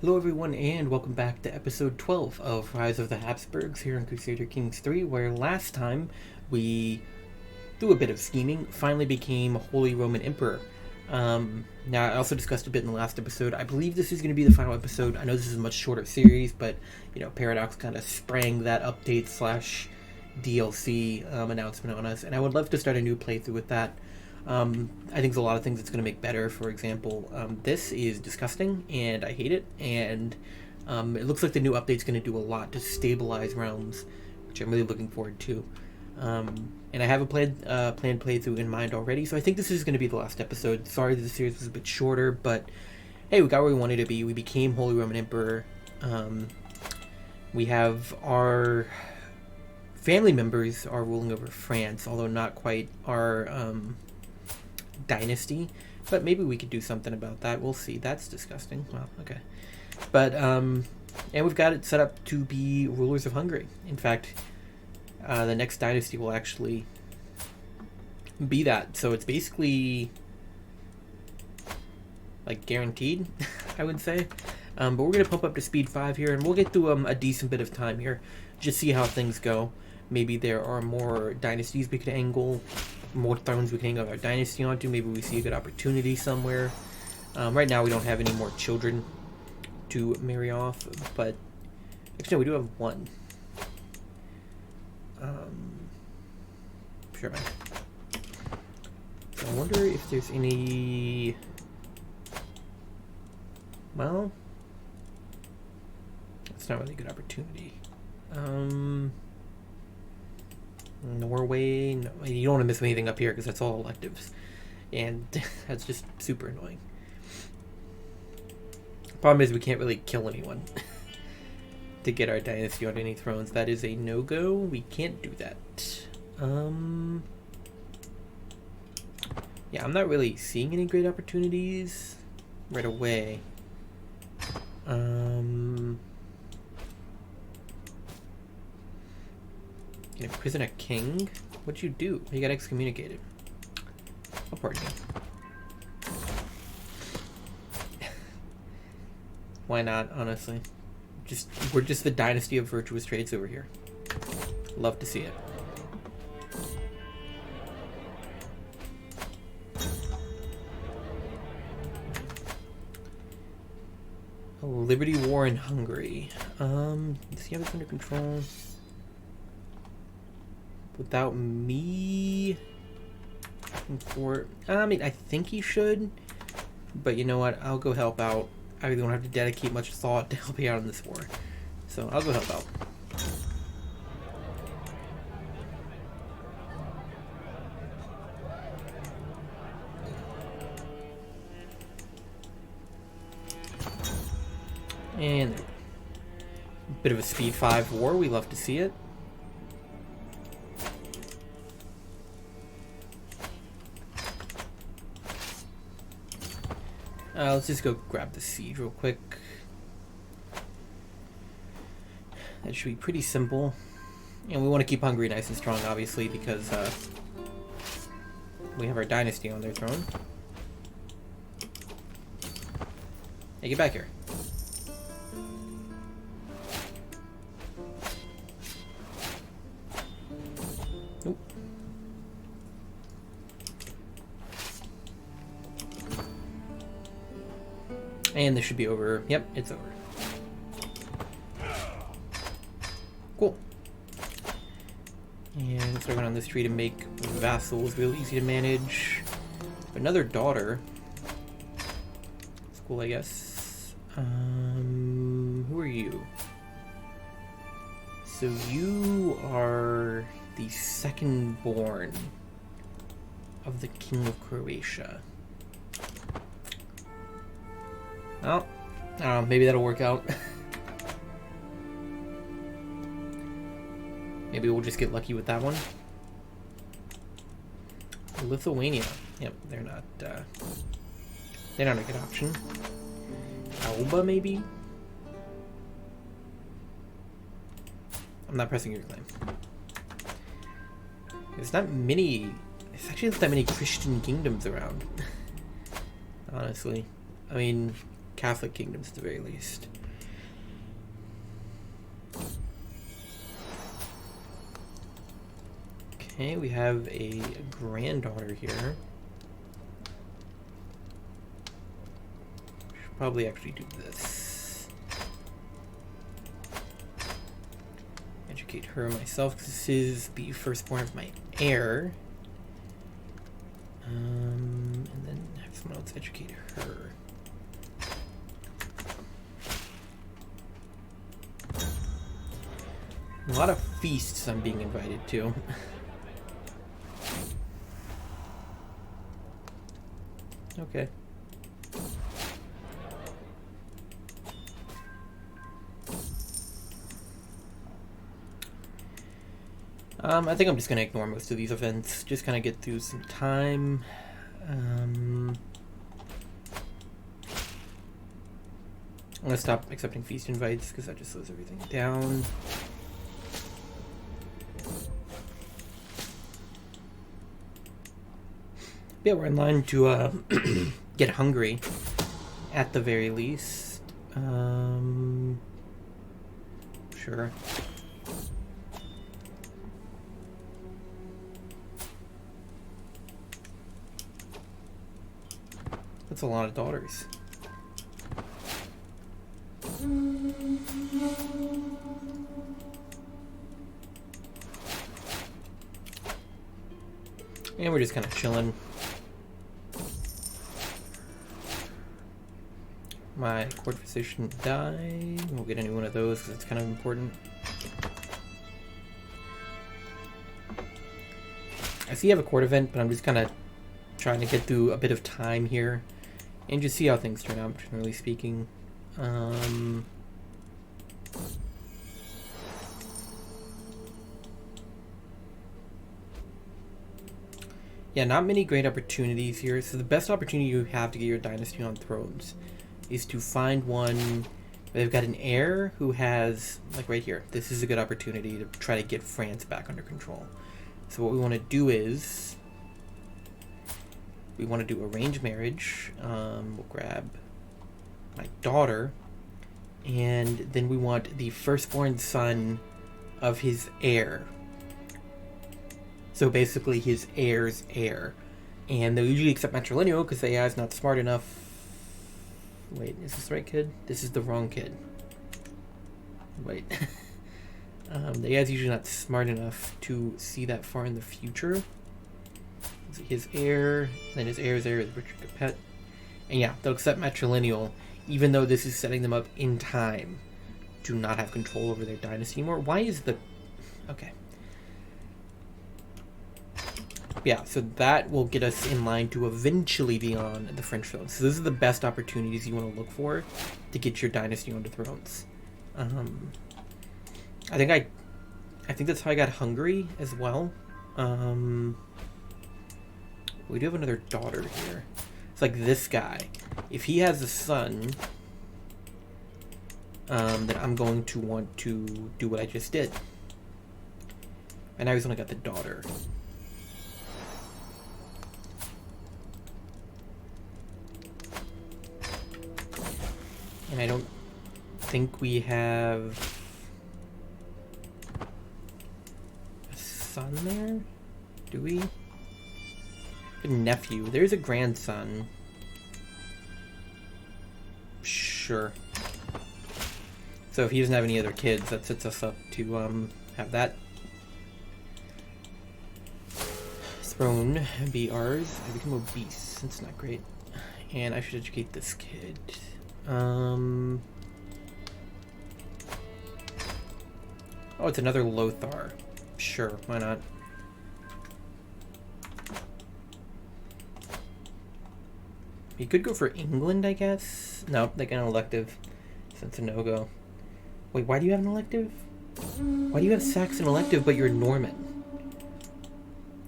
Hello everyone and welcome back to episode 12 of Rise of the Habsburgs here in Crusader Kings 3, where last time we, through a bit of scheming, finally became Holy Roman Emperor. Now I also discussed a bit in the last episode. I believe this is going to be the final episode. I know this is a much shorter series, but Paradox kind of sprang that update slash DLC announcement on us, and I would love to start a new playthrough with that. I think there's a lot of things it's going to make better. For example, this is disgusting and I hate it, and it looks like the new update's going to do a lot to stabilize realms, which I'm really looking forward to. And I have a planned playthrough in mind already, so I think this is going to be the last episode. Sorry that the series was a bit shorter, but hey, we got where we wanted to be. We became Holy Roman Emperor. We have our family members are ruling over France, although not quite our dynasty, but maybe we could do something about that. We'll see. That's disgusting. Well, okay. But and we've got it set up to be rulers of Hungary. In fact, the next dynasty will actually be that. So it's basically like guaranteed, I would say. But we're gonna pump up to speed 5 here, and we'll get through a decent bit of time here. Just see how things go. Maybe there are more dynasties we could angle, more thrones we can angle our dynasty onto. Maybe we see a good opportunity somewhere. Right now we don't have any more children to marry off, but actually no, we do have one. Sure, man. So I wonder if there's any. Well, that's not really a good opportunity. Norway, no, you don't want to miss anything up here because that's all electives, and that's just super annoying. Problem is we can't really kill anyone to get our dynasty on any thrones. That is a no-go. We can't do that. Yeah, I'm not really seeing any great opportunities right away. You imprison a king? What'd you do? You got excommunicated. I'll pardon you. Why not, honestly? We're just the dynasty of virtuous trades over here. Love to see it. A Liberty War in Hungary. Does he have this under control? Without me I mean, I think he should, but you know what? I'll go help out. I really don't have to dedicate much thought to helping out in this war, so I'll go help out. And a bit of a speed 5 war. We love to see it. Let's just go grab the siege real quick. That should be pretty simple. And we want to keep Hungary nice and strong, obviously, because we have our dynasty on their throne. Hey, get back here. Nope. And this should be over. Yep, it's over. Cool. And let's go on this tree to make vassals real easy to manage. Another daughter. That's cool, I guess. Who are you? So you are the second born of the King of Croatia. Oh, I don't know, maybe that'll work out. Maybe we'll just get lucky with that one. Lithuania. Yep, they're not a good option. Alba, maybe? I'm not pressing your claim. There's actually not that many Christian kingdoms around. Honestly. I mean, Catholic kingdoms at the very least. Okay, we have a granddaughter here. Should probably actually do this. Educate her myself, because this is the firstborn of my heir. And then have someone else educate her. A lot of feasts I'm being invited to. Okay. I think I'm just gonna ignore most of these events. Just kind of get through some time. I'm gonna stop accepting feast invites because that just slows everything down. Yeah, we're in line to get hungry, at the very least. Sure. That's a lot of daughters. And we're just kind of chilling. My court physician died. We'll get a new one of those because it's kind of important. I see you have a court event, but I'm just kind of trying to get through a bit of time here and just see how things turn out, generally speaking. Yeah, not many great opportunities here. So the best opportunity you have to get your dynasty on thrones is to find one. They've got an heir who has, like right here, this is a good opportunity to try to get France back under control. So what we want to do is we want to do arranged marriage. We'll grab my daughter, and then we want the firstborn son of his heir. So basically his heir's heir. And they'll usually accept matrilineal because the AI is not smart enough. Wait, is this the right kid? This is the wrong kid. Wait. The AI is usually not smart enough to see that far in the future. His heir, then his heir's heir is Richard Capet. And yeah, they'll accept matrilineal, even though this is setting them up in time to not have control over their dynasty anymore. Why is the... Okay. Yeah, so that will get us in line to eventually be on the French throne. So those are the best opportunities you want to look for to get your dynasty onto thrones. I think that's how I got Hungary as well. We do have another daughter here. It's like this guy. If he has a son, then I'm going to want to do what I just did. And now he's only got the daughter. And I don't think we have a son there, do we? A nephew. There's a grandson. Sure. So if he doesn't have any other kids, that sets us up to have that throne be ours. I become obese. That's not great. And I should educate this kid. Oh, it's another Lothar. Sure, why not? You could go for England, I guess. No, they got an elective. So it's a no-go. Wait, why do you have an elective? Why do you have Saxon elective, but you're Norman?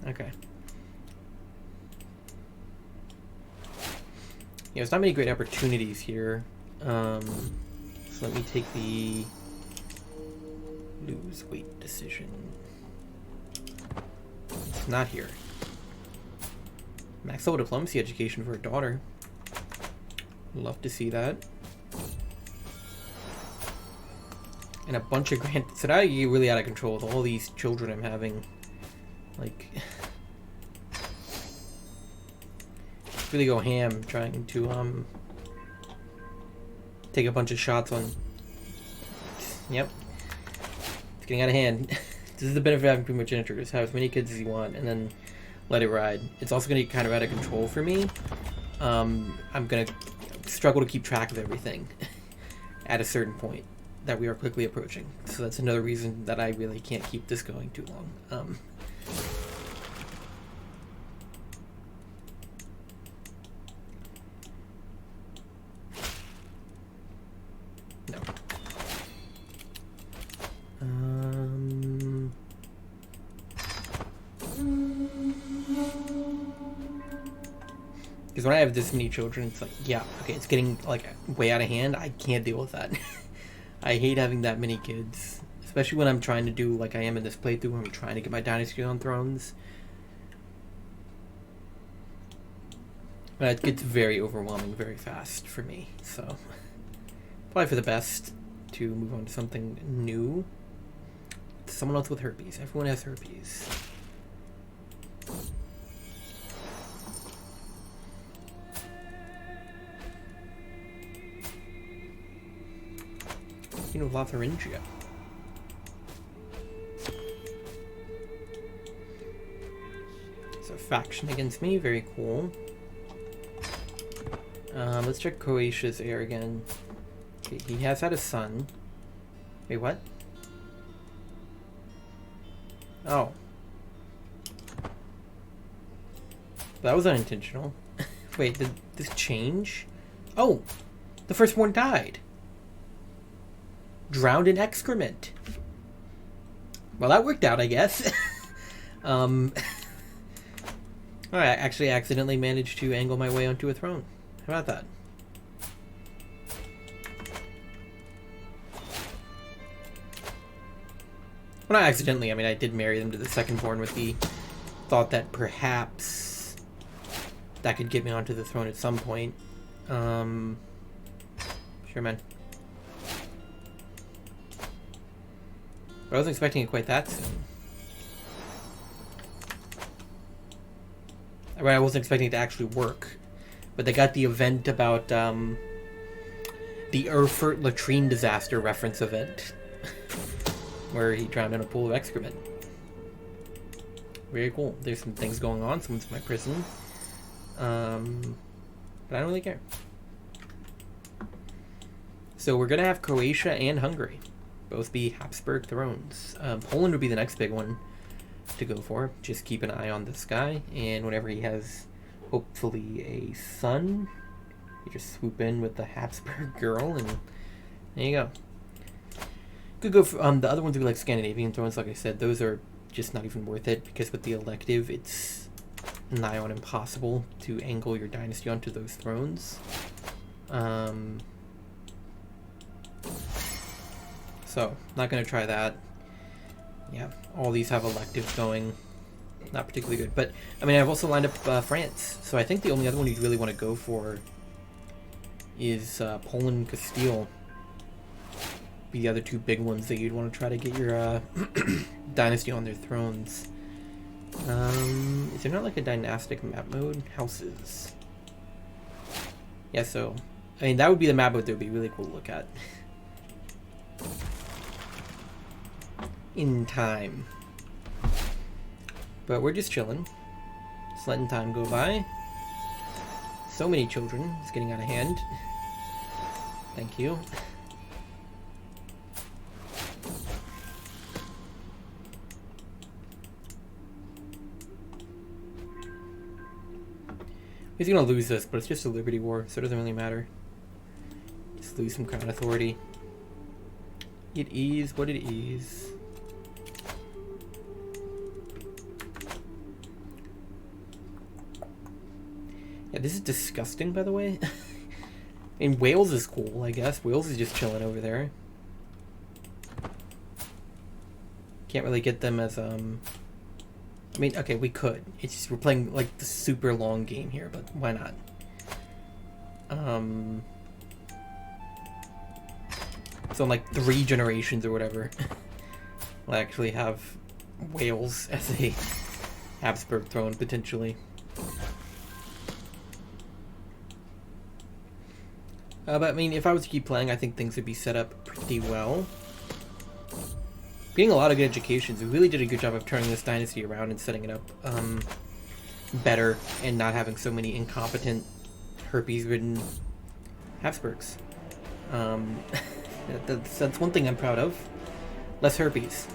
Okay. Yeah, there's not many great opportunities here. So let me take the lose weight decision. It's not here. Max level diplomacy education for a daughter. Love to see that. And a bunch of grand... So now you get really out of control with all these children I'm having. Like... really go ham trying to, take a bunch of shots on... Yep. It's getting out of hand. This is the benefit of having primogenitors. Have as many kids as you want, and then let it ride. It's also going to get kind of out of control for me. I'm going to struggle to keep track of everything at a certain point that we are quickly approaching. So that's another reason that I really can't keep this going too long. No. Because when I have this many children, it's like, yeah, okay, it's getting, like, way out of hand. I can't deal with that. I hate having that many kids. Especially when I'm trying to do, like I am in this playthrough, when I'm trying to get my dynasty on thrones. But it gets very overwhelming very fast for me, so... Probably for the best to move on to something new. Someone else with herpes. Everyone has herpes. You know, Lotharingia. It's a faction against me. Very cool. Let's check Croatia's heir again. Okay, he has had a son. Wait, what? Oh. That was unintentional. Wait, did this change? Oh! The firstborn died! Drowned in excrement. Well, that worked out, I guess. I actually accidentally managed to angle my way onto a throne. How about that? Well, not accidentally. I mean, I did marry them to the secondborn with the thought that perhaps that could get me onto the throne at some point. Sure, man. But I wasn't expecting it quite that soon. I mean, I wasn't expecting it to actually work. But they got the event about, the Erfurt latrine disaster reference event. Where he drowned in a pool of excrement. Very cool. There's some things going on. Someone's in my prison. But I don't really care. So we're gonna have Croatia and Hungary both be Habsburg thrones. Poland would be the next big one to go for. Just keep an eye on this guy, and whenever he has hopefully a son, you just swoop in with the Habsburg girl, and there you go. Could go for, the other ones would be like Scandinavian thrones. Like I said, those are just not even worth it, because with the elective, it's nigh on impossible to angle your dynasty onto those thrones. So, not going to try that. Yeah, all these have electives going. Not particularly good. But, I mean, I've also lined up France. So I think the only other one you'd really want to go for is Poland, Castile. Be the other two big ones that you'd want to try to get your dynasty on their thrones. Is there not like a dynastic map mode? Houses. Yeah, so, I mean, that would be the map mode that would be really cool to look at. In time. But we're just chilling. Just letting time go by. So many children. It's getting out of hand. Thank you. He's gonna lose this, but it's just a Liberty War, so it doesn't really matter. Just lose some crown authority. It is what it is. Yeah, this is disgusting, by the way. And Wales is cool, I guess. Wales is just chilling over there. Can't really get them as, I mean, okay, we could. It's just we're playing, like, the super long game here, but why not? So in like 3 generations or whatever, we'll actually have Wales as a Habsburg throne, potentially. But I mean, if I was to keep playing, I think things would be set up pretty well. Getting a lot of good educations. We really did a good job of turning this dynasty around and setting it up better, and not having so many incompetent, herpes-ridden Habsburgs. That's one thing I'm proud of. Less herpes.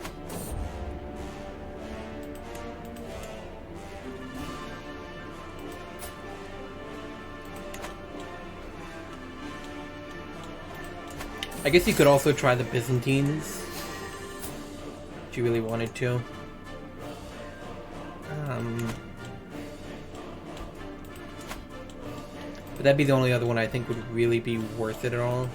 I guess you could also try the Byzantines if you really wanted to. But that'd be the only other one I think would really be worth it at all.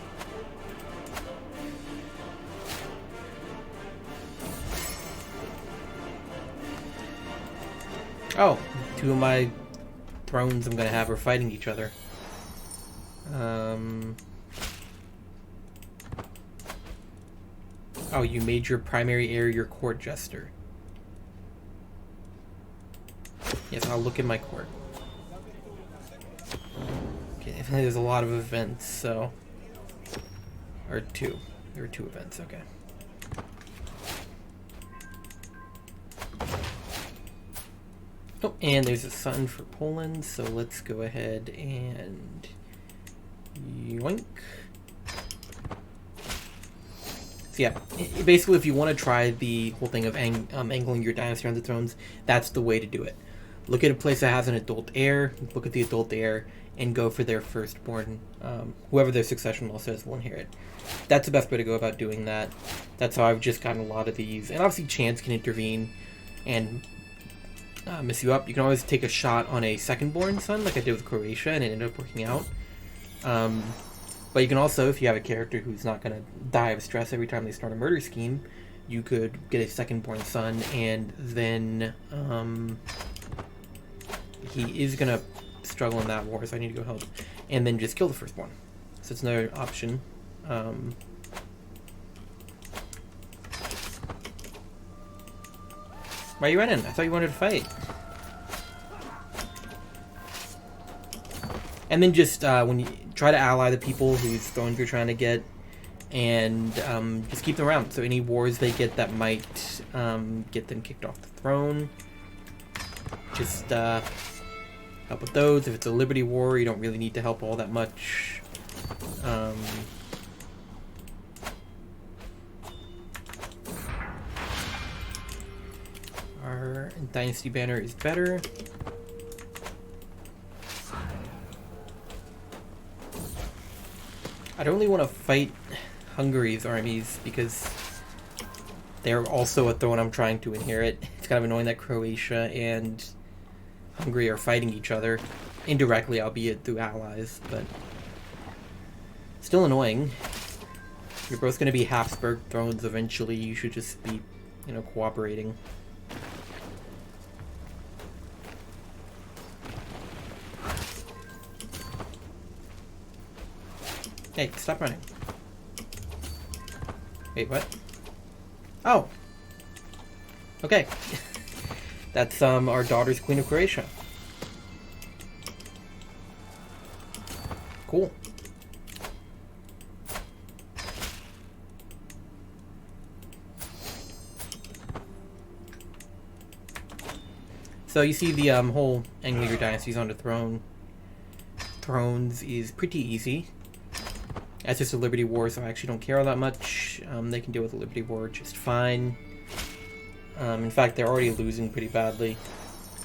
Oh, 2 of my thrones I'm gonna have are fighting each other. Oh, you made your primary heir your court jester. Yes, I'll look in my court. Okay, there's a lot of events, so... Or 2. There were 2 events, okay. Oh, and there's a sun for Poland, so let's go ahead and... yoink. So yeah, basically if you want to try the whole thing of angling your dynasty around the thrones, that's the way to do it. Look at a place that has an adult heir, look at the adult heir, and go for their firstborn. Whoever their succession law says will inherit. That's the best way to go about doing that. That's how I've just gotten a lot of these. And obviously chance can intervene and mess you up. You can always take a shot on a second-born son, like I did with Croatia, and it ended up working out. But you can also, if you have a character who's not going to die of stress every time they start a murder scheme, you could get a second-born son, and then he is going to struggle in that war, so I need to go help. And then just kill the firstborn. So it's another option. Why are you running? I thought you wanted to fight. And then just when you try to ally the people whose thrones you're trying to get, and just keep them around. So any wars they get that might get them kicked off the throne, just help with those. If it's a Liberty War, you don't really need to help all that much. Our Dynasty banner is better. I don't really want to fight Hungary's armies because they're also a throne I'm trying to inherit. It's kind of annoying that Croatia and Hungary are fighting each other. Indirectly, albeit through allies, but still annoying. You're both going to be Habsburg thrones eventually. You should just be, you know, cooperating. Hey, stop running. Wait, what? Oh! Okay. That's our daughter's Queen of Croatia. Cool. So you see the whole angling your dynasties onto thrones is pretty easy. That's just a Liberty War, so I actually don't care all that much. They can deal with the Liberty War just fine. In fact, they're already losing pretty badly.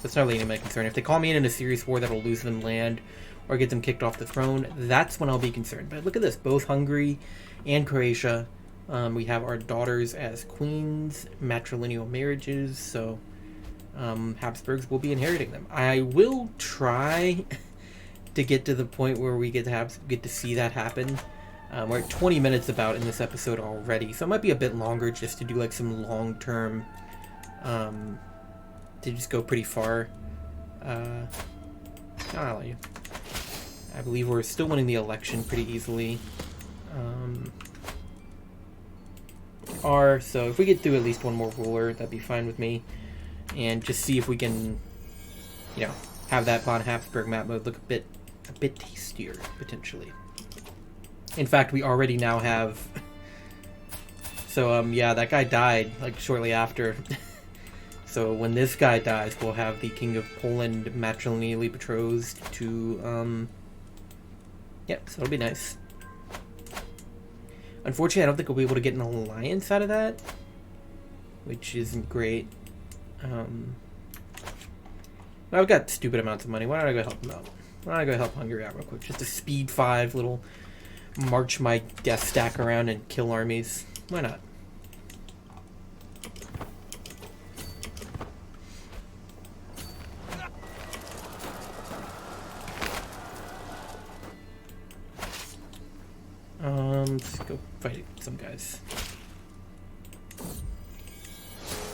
That's not really any of my concern. If they call me in a serious war that'll lose them land or get them kicked off the throne, that's when I'll be concerned. But look at this. Both Hungary and Croatia, we have our daughters as queens, matrilineal marriages, so Habsburgs will be inheriting them. I will try to get to the point where we get to see that happen. We're at 20 minutes about in this episode already, so it might be a bit longer just to do like some long-term, to just go pretty far. I'll allow you. I believe we're still winning the election pretty easily. are. So if we get through at least one more ruler, that'd be fine with me. And just see if we can, you know, have that von Habsburg map mode look a bit tastier, potentially. In fact, we already now have... So, yeah, that guy died, like, shortly after. So when this guy dies, we'll have the King of Poland matrimonially betrothed to, Yep, so it'll be nice. Unfortunately, I don't think we'll be able to get an alliance out of that, which isn't great. I've got stupid amounts of money. Why don't I go help him out? Why don't I go help Hungary out real quick? Just a speed 5 little march my death stack around and kill armies. Why not? Let's go fight some guys.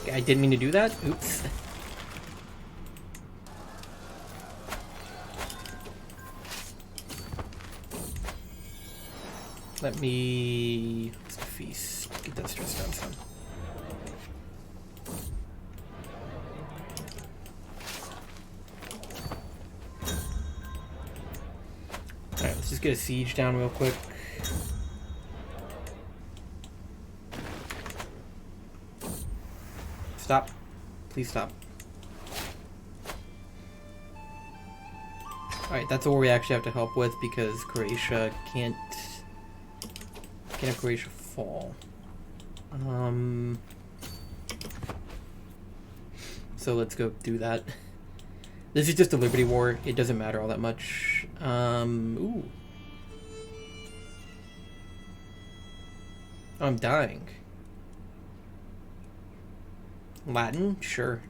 Okay, I didn't mean to do that. Oops. Let me... Let's feast. Get that stress down some. Alright, let's just get a siege down real quick. Stop. Please stop. Alright, that's what we actually have to help with because Croatia can't have Croatia fall. So let's go do that. This is just a Liberty War. It doesn't matter all that much. Ooh. I'm dying. Latin? Sure.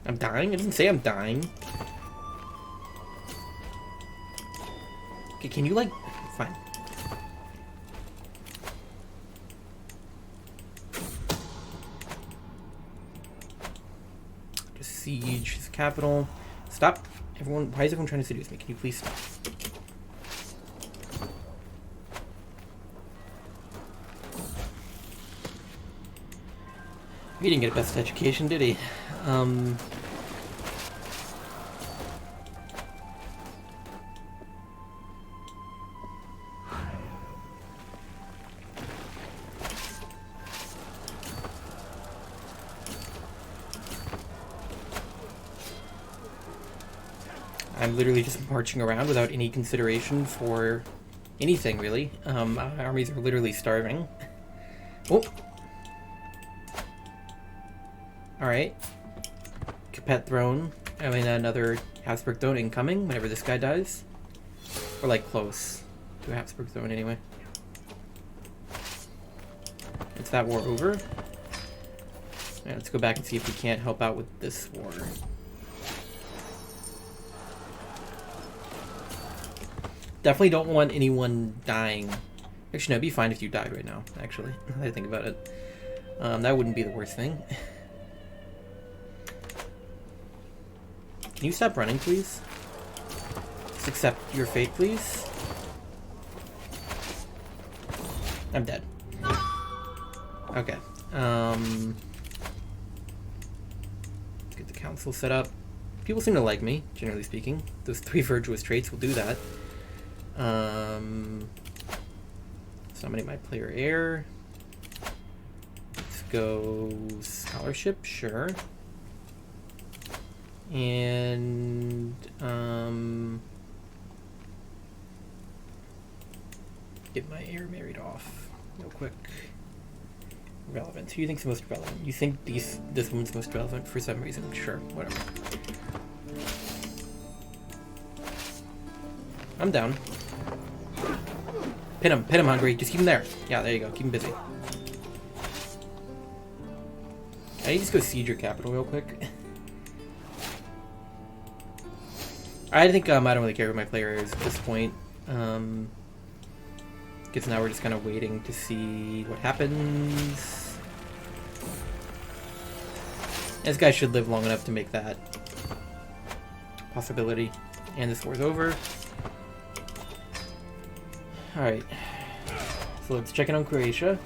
I'm dying? I didn't say I'm dying. Okay, can you, like... Fine. Just siege his capital. Stop. Everyone... Why is everyone trying to seduce me? Can you please stop? He didn't get a best education, did he? I'm literally just marching around without any consideration for anything, really. My armies are literally starving. Oh! Alright. Capet throne. I mean, another Habsburg throne incoming whenever this guy dies. Or, like, close to a Habsburg throne, anyway. Is that war over? Yeah, let's go back and see if we can't help out with this war. Definitely don't want anyone dying. Actually, no, it'd be fine if you died right now, actually. Now that I think about it. That wouldn't be the worst thing. Can you stop running, please? Just accept your fate, please. I'm dead. Okay. Let's get the council set up. People seem to like me, generally speaking. Those 3 virtuous traits will do that. Nominate my player heir. Let's go scholarship, sure. And get my heir married off real quick. Relevant. Who do you think's the most relevant? You think this one's most relevant for some reason? Sure, whatever. I'm down. Pin him, Hungary. Just keep him there. Yeah, there you go. Keep him busy. I need to just go siege your capital real quick. I think I don't really care who my player is at this point. Because now we're just kind of waiting to see what happens. This guy should live long enough to make that possibility. And this war's over. Alright. So let's check in on Croatia.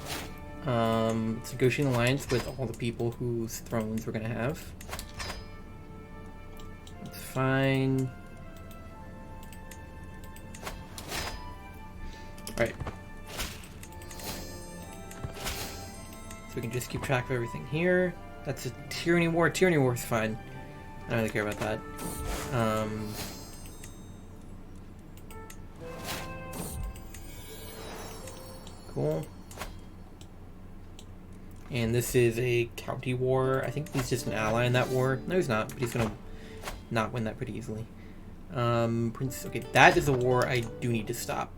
Let's negotiate an alliance with all the people whose thrones we're gonna have. That's fine. Alright. So we can just keep track of everything here. That's a tyranny war. Tyranny war is fine. I don't really care about that. Cool. And this is a county war. I think he's just an ally in that war. No, he's not, but he's gonna not win that pretty easily. Okay, that is a war I do need to stop.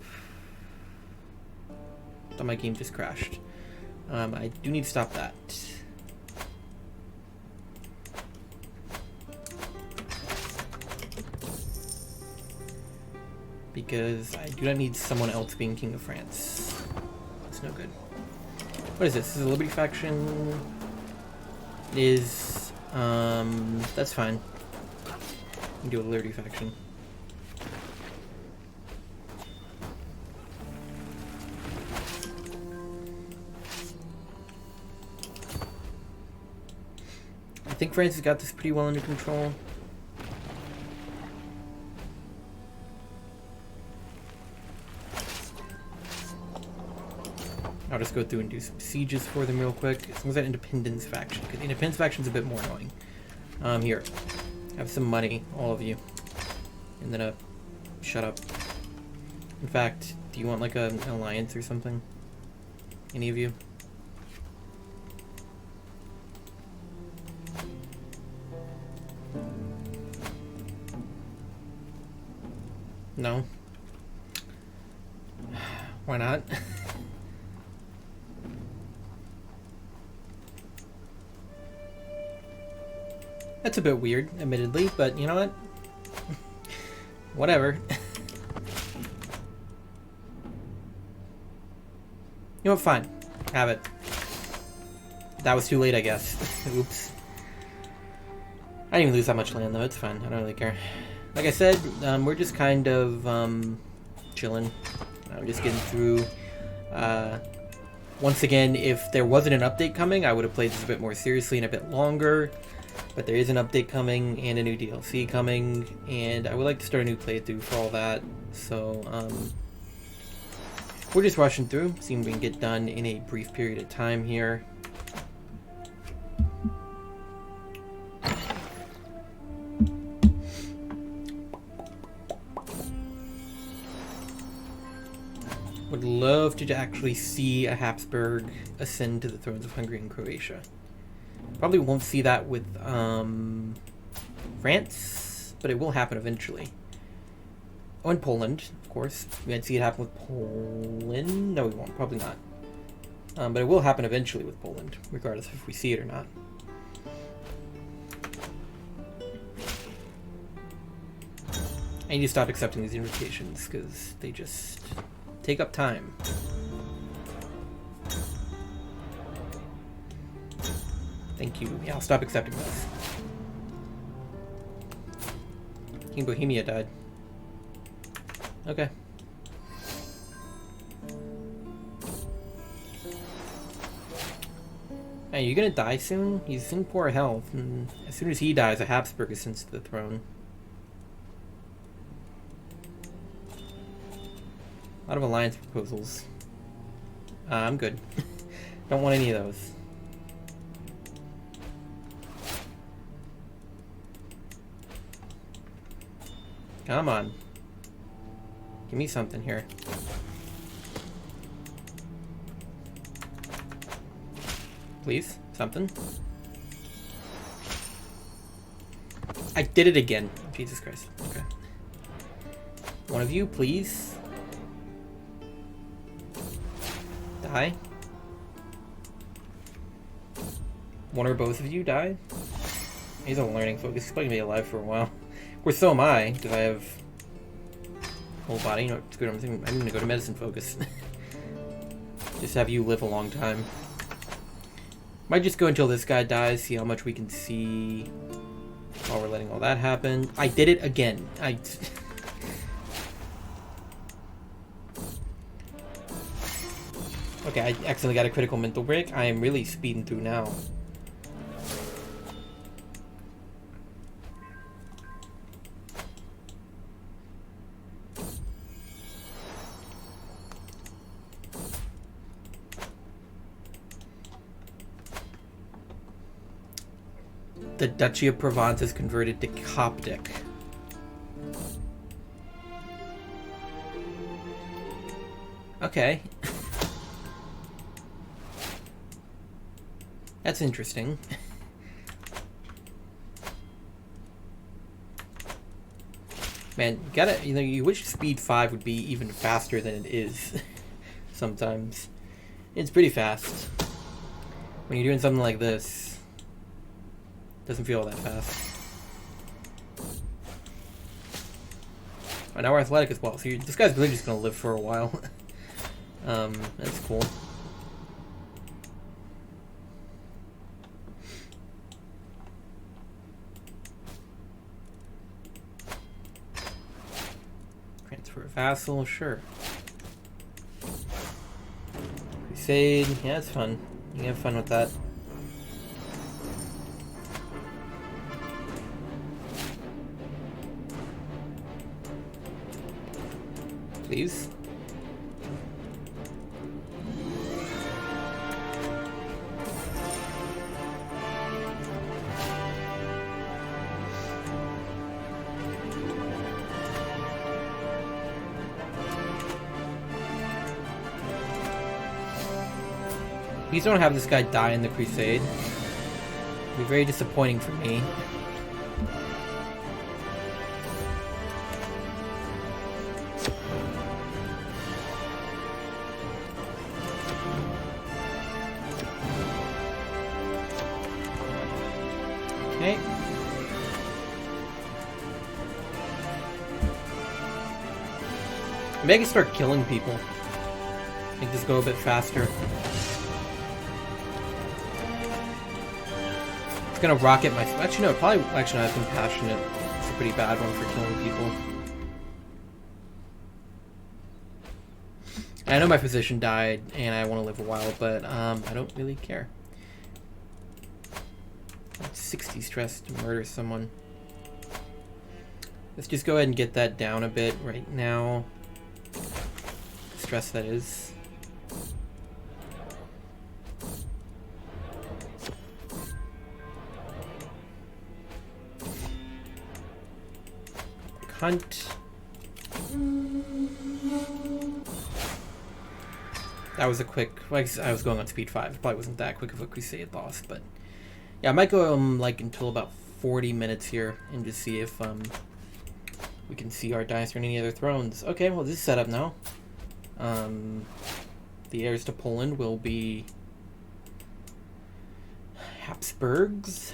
I thought my game just crashed. I do need to stop that. Because I do not need someone else being King of France. That's no good. What is this? This is a Liberty faction. It is, that's fine. We can do a Liberty faction. I think France has got this pretty well under control. I'll just go through and do some sieges for them real quick. As long as that Independence faction, because the Independence faction's a bit more annoying. Here, have some money, all of you, and then shut up. In fact, do you want like an alliance or something? Any of you? No. Why not? That's a bit weird, admittedly, but you know what? Whatever. You know what? Fine. Have it. That was too late, I guess. Oops. I didn't even lose that much land, though. It's fine. I don't really care. Like I said, we're just kind of chilling. We're just getting through. Once again, if there wasn't an update coming, I would have played this a bit more seriously and a bit longer. But there is an update coming and a new DLC coming, and I would like to start a new playthrough for all that. So, we're just rushing through, seeing if we can get done in a brief period of time here. Would love to actually see a Habsburg ascend to the thrones of Hungary and Croatia. Probably won't see that with France, but it will happen eventually. Oh, and Poland, of course. We might see it happen with Poland. No, we won't. Probably not. But it will happen eventually with Poland, regardless if we see it or not. I need to stop accepting these invitations because they just take up time. Thank you. Yeah, I'll stop accepting those. King Bohemia died. Okay. Hey, you gonna die soon? He's in poor health, and as soon as he dies, a Habsburg ascends to the throne. A lot of alliance proposals. I'm good. Don't want any of those. Come on. Give me something here. Please? Something? I did it again. Jesus Christ. Okay. One of you, please. Die. One or both of you die. He's on learning focus. He's probably gonna be alive for a while. Of course, so am I, because I have whole body. You know, it's good. I'm gonna go to medicine focus. Just have you live a long time. Might just go until this guy dies, see how much we can see while we're letting all that happen. I did it again. Okay, I accidentally got a critical mental break. I am really speeding through now. The Duchy of Provence is converted to Coptic. Okay. That's interesting. Man, you wish speed 5 would be even faster than it is. Sometimes. It's pretty fast. When you're doing something like this, it doesn't feel all that fast. Oh, now we're athletic as well, so this guy's really just gonna live for a while. That's cool. Transfer a vassal, sure. Crusade, yeah, it's fun. You can have fun with that. Please. Please don't have this guy die in the crusade. It'd be very disappointing for me. Okay. Maybe I can start killing people. Make this go a bit faster. It's gonna rocket my... Actually, no, probably... Actually, no, I've been passionate. It's a pretty bad one for killing people. I know my physician died, and I want to live a while, but I don't really care. 60 stress to murder someone. Let's just go ahead and get that down a bit right now. The stress that is. Hunt. That was a quick... Like, I was going on speed 5. It probably wasn't that quick of a crusade loss, but... Yeah, I might go like until about 40 minutes here and just see if we can see our dynasty on any other thrones. Okay, well, this is set up now. The heirs to Poland will be Habsburgs.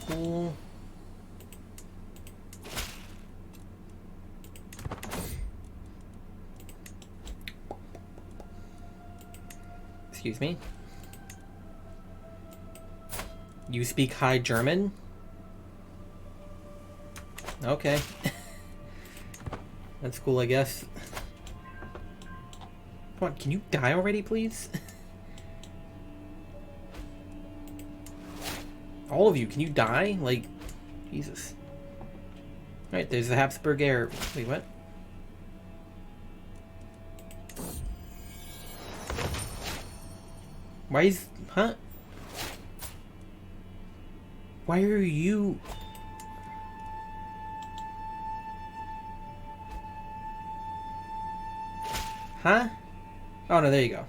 Cool. Excuse me. You speak High German? Okay. That's cool, I guess. Come on, can you die already, please? All of you, can you die? Like, Jesus. Alright, there's the Habsburg heir. Wait, what? Why is... Huh? Why are you... Huh? Oh, no, there you go.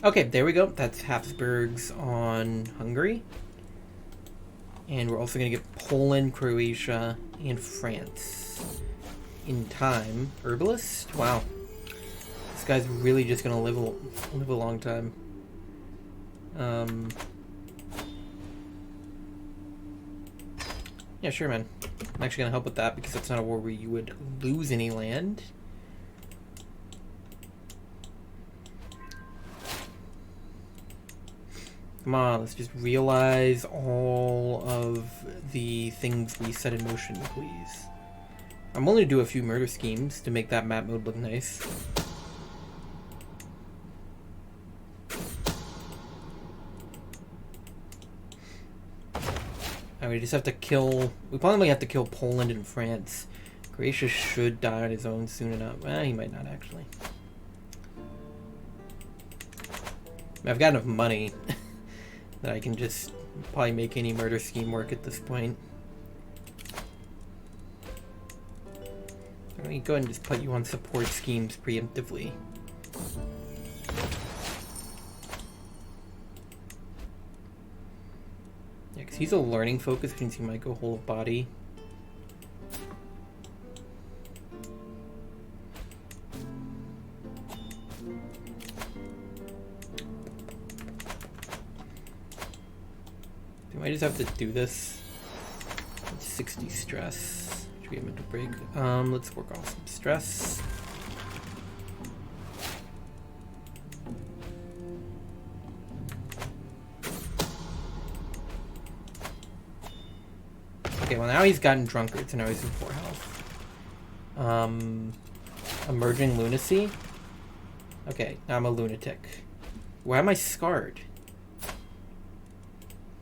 Okay, there we go. That's Habsburgs on Hungary. And we're also going to get Poland, Croatia, and France. In time. Herbalist? Wow. This guy's really just gonna live a long time. Yeah, sure, man. I'm actually gonna help with that because that's not a war where you would lose any land. Come on, let's just realize all of the things we set in motion, please. I'm willing to do a few murder schemes to make that map mode look nice. And we just have to kill... We probably have to kill Poland and France. Croatia should die on his own soon enough. He might not, actually. I've got enough money that I can just probably make any murder scheme work at this point. Let me go ahead and just put you on support schemes preemptively. Yeah, because he's a learning focus, which means he might go whole of body. I just have to do this. 60 stress. Should be a mental break. Let's work off some stress. Okay, well now he's gotten drunkard, so now he's in 4 health. Emerging lunacy. Okay, now I'm a lunatic. Why am I scarred?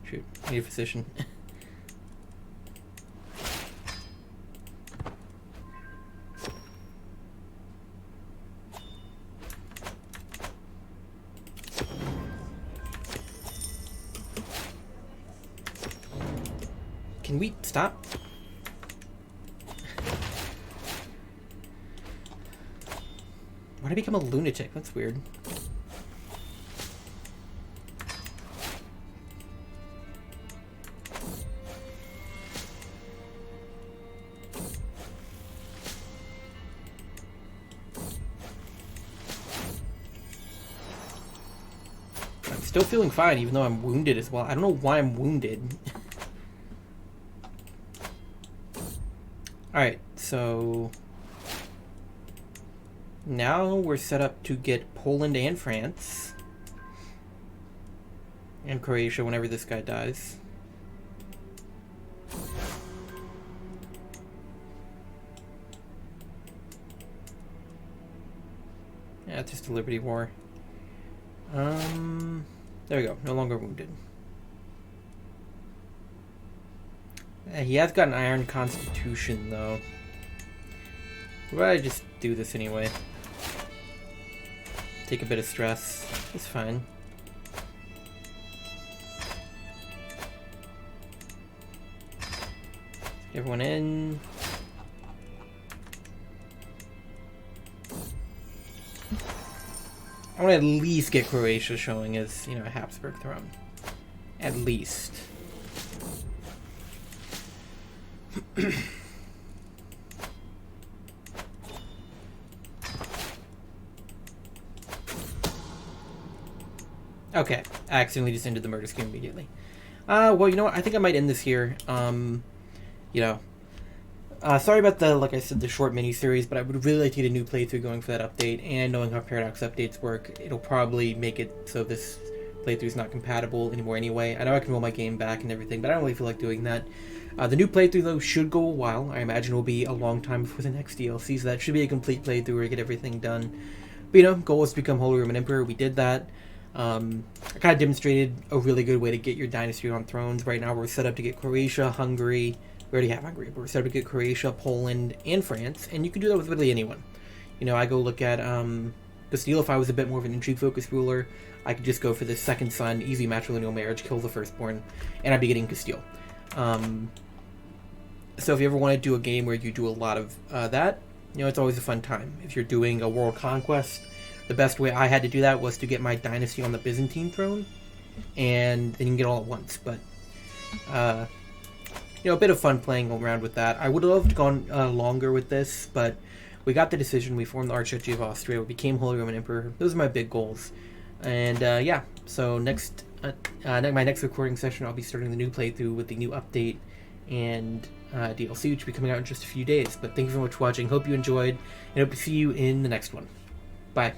Shoot, I need a physician. Can we stop? Why did I become a lunatic? That's weird. Still feeling fine, even though I'm wounded as well. I don't know why I'm wounded. Alright, so... now we're set up to get Poland and France. And Croatia whenever this guy dies. Yeah, it's just a Liberty War. There we go. No longer wounded. He has got an iron constitution, though. Why don't I just do this anyway? Take a bit of stress. It's fine. Get everyone in. I want to at least get Croatia showing as, you know, a Habsburg throne. At least. Okay, I accidentally just ended the murder scheme immediately. Well, you know what? I think I might end this here. You know, sorry about the, like I said, the short mini-series, but I would really like to get a new playthrough going for that update, and knowing how Paradox updates work, it'll probably make it so this playthrough is not compatible anymore anyway. I know I can roll my game back and everything, but I don't really feel like doing that. The new playthrough, though, should go a while. I imagine it will be a long time before the next DLC, so that should be a complete playthrough where we get everything done. But, you know, goal is to become Holy Roman Emperor. We did that. I kind of demonstrated a really good way to get your dynasty on thrones. Right now we're set up to get Croatia, Hungary. We already have Hungary, but we're set up to get Croatia, Poland, and France. And you can do that with literally anyone. You know, I go look at Castile. If I was a bit more of an intrigue-focused ruler, I could just go for the second son, easy matrilineal marriage, kill the firstborn, and I'd be getting Castile. So if you ever want to do a game where you do a lot of that, you know, it's always a fun time. If you're doing a world conquest, the best way I had to do that was to get my dynasty on the Byzantine throne, and then you can get all at once. But, you know, a bit of fun playing around with that. I would have loved to gone longer with this, but we got the decision. We formed the Archduchy of Austria. We became Holy Roman Emperor. Those are my big goals. And, yeah, so next, my next recording session, I'll be starting the new playthrough with the new update and DLC, which will be coming out in just a few days. But thank you very much for watching. Hope you enjoyed, and hope to see you in the next one. Bye.